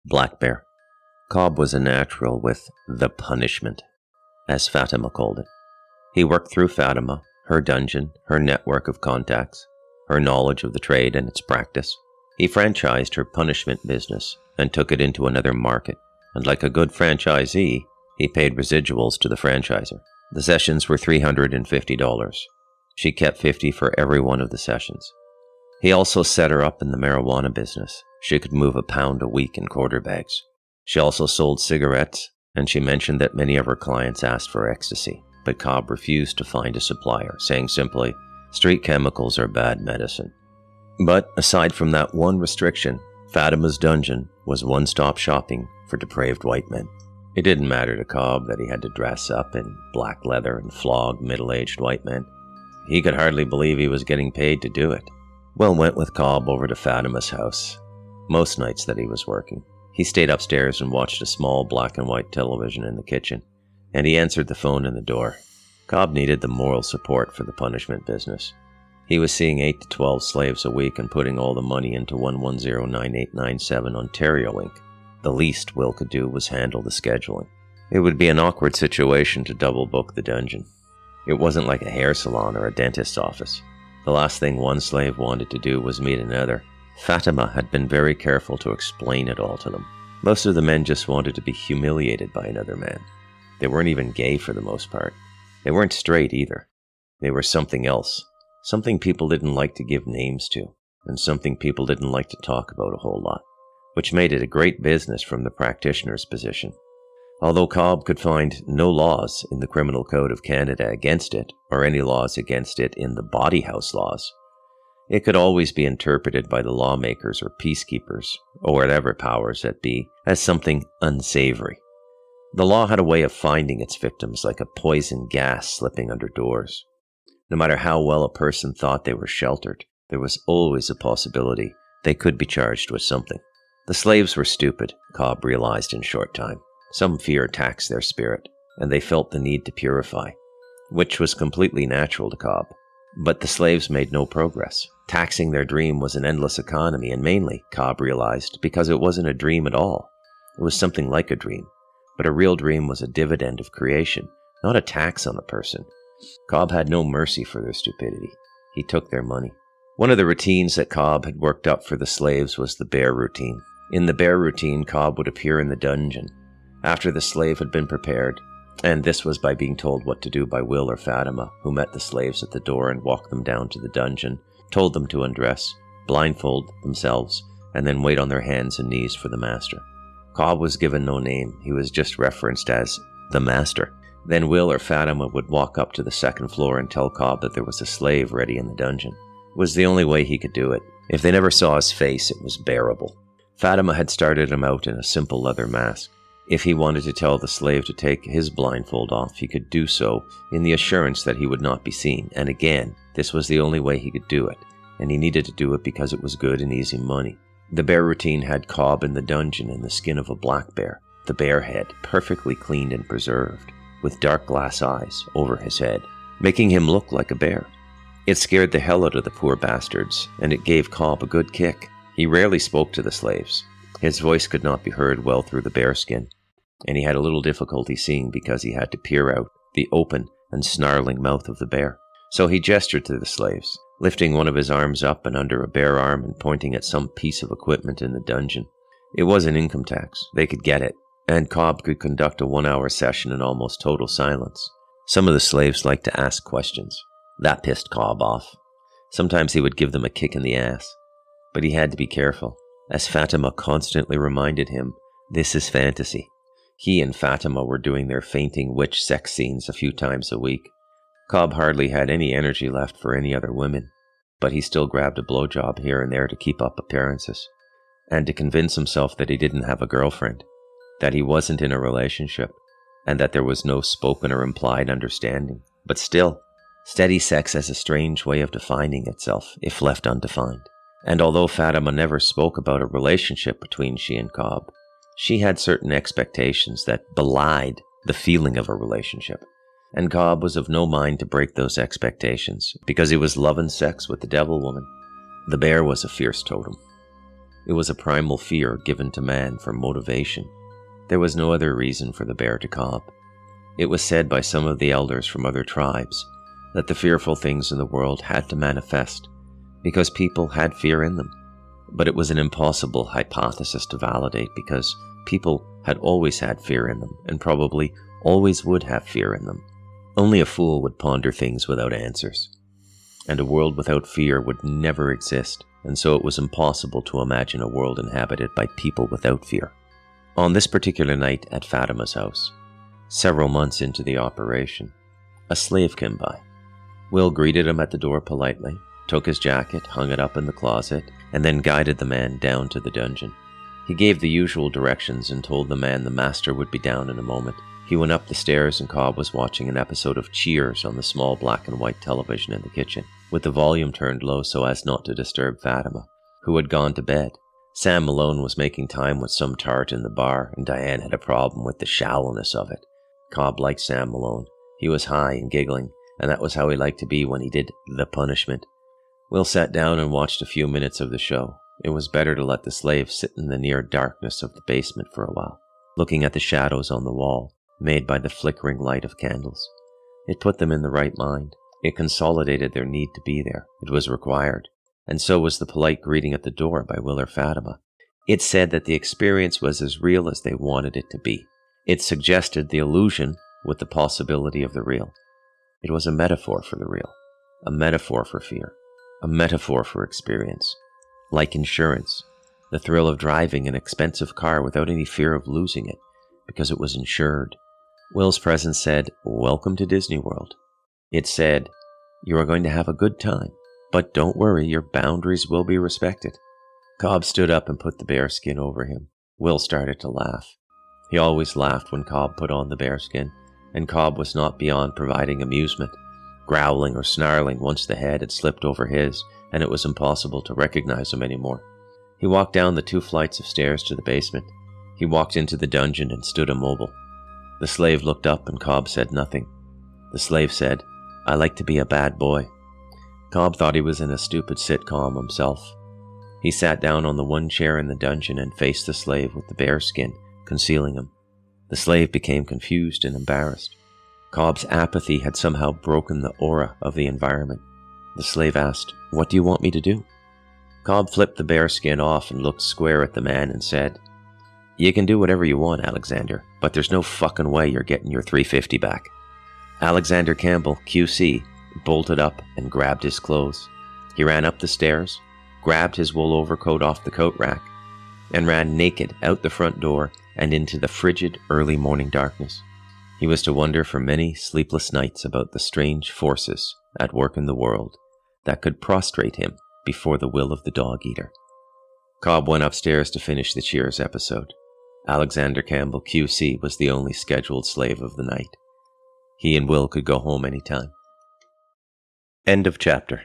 Black Bear. Cobb was a natural with the punishment, as Fatima called it. He worked through Fatima, her dungeon, her network of contacts, her knowledge of the trade and its practice. He franchised her punishment business and took it into another market, and like a good franchisee, he paid residuals to the franchiser. The sessions were $350. She kept $50 for every one of the sessions. He also set her up in the marijuana business. She could move a pound a week in quarter bags. She also sold cigarettes, and she mentioned that many of her clients asked for ecstasy, but Cobb refused to find a supplier, saying simply, "Street chemicals are bad medicine." But aside from that one restriction, Fatima's dungeon was one-stop shopping for depraved white men. It didn't matter to Cobb that he had to dress up in black leather and flog middle-aged white men. He could hardly believe he was getting paid to do it. Will went with Cobb over to Fatima's house. Most nights that he was working, he stayed upstairs and watched a small black and white television in the kitchen, and he answered the phone in the door. Cobb needed the moral support for the punishment business. He was seeing 8 to 12 slaves a week and putting all the money into 1109897 Ontario Inc. The least Will could do was handle the scheduling. It would be an awkward situation to double book the dungeon. It wasn't like a hair salon or a dentist's office. The last thing one slave wanted to do was meet another. Fatima had been very careful to explain it all to them. Most of the men just wanted to be humiliated by another man. They weren't even gay for the most part. They weren't straight either. They were something else. Something people didn't like to give names to, and something people didn't like to talk about a whole lot, which made it a great business from the practitioner's position. Although Cobb could find no laws in the Criminal Code of Canada against it, or any laws against it in the Body House laws, it could always be interpreted by the lawmakers or peacekeepers, or whatever powers that be, as something unsavory. The law had a way of finding its victims like a poison gas slipping under doors. No matter how well a person thought they were sheltered, there was always a possibility they could be charged with something. The slaves were stupid, Cobb realized in short time. Some fear taxed their spirit, and they felt the need to purify, which was completely natural to Cobb. But the slaves made no progress. Taxing their dream was an endless economy, and mainly, Cobb realized, because it wasn't a dream at all. It was something like a dream, but a real dream was a dividend of creation, not a tax on a person. Cobb had no mercy for their stupidity. He took their money. One of the routines that Cobb had worked up for the slaves was the bear routine. In the bear routine, Cobb would appear in the dungeon after the slave had been prepared, and this was by being told what to do by Will or Fatima, who met the slaves at the door and walked them down to the dungeon, told them to undress, blindfold themselves, and then wait on their hands and knees for the master. Cobb was given no name. He was just referenced as the master. Then Will or Fatima would walk up to the second floor and tell Cobb that there was a slave ready in the dungeon. It was the only way he could do it. If they never saw his face, it was bearable. Fatima had started him out in a simple leather mask. If he wanted to tell the slave to take his blindfold off, he could do so in the assurance that he would not be seen. And again, this was the only way he could do it, and he needed to do it because it was good and easy money. The bear routine had Cobb in the dungeon in the skin of a black bear, the bear head perfectly cleaned and preserved, with dark glass eyes over his head, making him look like a bear. It scared the hell out of the poor bastards, and it gave Cobb a good kick. He rarely spoke to the slaves. His voice could not be heard well through the bearskin, and he had a little difficulty seeing because he had to peer out the open and snarling mouth of the bear. So he gestured to the slaves, lifting one of his arms up and under a bare arm and pointing at some piece of equipment in the dungeon. It was an income tax. They could get it, and Cobb could conduct a 1-hour session in almost total silence. Some of the slaves liked to ask questions. That pissed Cobb off. Sometimes he would give them a kick in the ass. But he had to be careful, as Fatima constantly reminded him, this is fantasy. He and Fatima were doing their fainting witch sex scenes a few times a week. Cobb hardly had any energy left for any other women, but he still grabbed a blowjob here and there to keep up appearances, and to convince himself that he didn't have a girlfriend, that he wasn't in a relationship, and that there was no spoken or implied understanding. But still, steady sex has a strange way of defining itself if left undefined. And although Fatima never spoke about a relationship between she and Cobb, she had certain expectations that belied the feeling of a relationship. And Cobb was of no mind to break those expectations, because he was loving sex with the devil woman. The bear was a fierce totem. It was a primal fear given to man for motivation. There was no other reason for the bear to Cobb. It was said by some of the elders from other tribes that the fearful things in the world had to manifest because people had fear in them. But it was an impossible hypothesis to validate because people had always had fear in them and probably always would have fear in them. Only a fool would ponder things without answers. And a world without fear would never exist, and so it was impossible to imagine a world inhabited by people without fear. On this particular night at Fatima's house, several months into the operation, a slave came by. Will greeted him at the door politely, took his jacket, hung it up in the closet, and then guided the man down to the dungeon. He gave the usual directions and told the man the master would be down in a moment. He went up the stairs and Cobb was watching an episode of Cheers on the small black and white television in the kitchen, with the volume turned low so as not to disturb Fatima, who had gone to bed. Sam Malone was making time with some tart in the bar, and Diane had a problem with the shallowness of it. Cobb liked Sam Malone. He was high and giggling, and that was how he liked to be when he did The Punishment. Will sat down and watched a few minutes of the show. It was better to let the slave sit in the near darkness of the basement for a while, looking at the shadows on the wall, made by the flickering light of candles. It put them in the right mind. It consolidated their need to be there. It was required. And so was the polite greeting at the door by Will or Fatima. It said that the experience was as real as they wanted it to be. It suggested the illusion with the possibility of the real. It was a metaphor for the real, a metaphor for fear, a metaphor for experience. Like insurance, the thrill of driving an expensive car without any fear of losing it, because it was insured. Will's presence said, "Welcome to Disney World." It said, "You are going to have a good time, but don't worry, your boundaries will be respected." Cobb stood up and put the bearskin over him. Will started to laugh. He always laughed when Cobb put on the bearskin, and Cobb was not beyond providing amusement, growling or snarling once the head had slipped over his, and it was impossible to recognize him anymore. He walked down the 2 flights of stairs to the basement. He walked into the dungeon and stood immobile. The slave looked up and Cobb said nothing. The slave said, "I like to be a bad boy." Cobb thought he was in a stupid sitcom himself. He sat down on the one chair in the dungeon and faced the slave with the bearskin concealing him. The slave became confused and embarrassed. Cobb's apathy had somehow broken the aura of the environment. The slave asked, "What do you want me to do?" Cobb flipped the bearskin off and looked square at the man and said, "You can do whatever you want, Alexander, but there's no fucking way you're getting your $350 back." Alexander Campbell, QC, bolted up and grabbed his clothes. He ran up the stairs, grabbed his wool overcoat off the coat rack, and ran naked out the front door and into the frigid early morning darkness. He was to wonder for many sleepless nights about the strange forces at work in the world that could prostrate him before the will of the dog-eater. Cobb went upstairs to finish the Cheers episode. Alexander Campbell, QC, was the only scheduled slave of the night. He and Will could go home any time. End of chapter.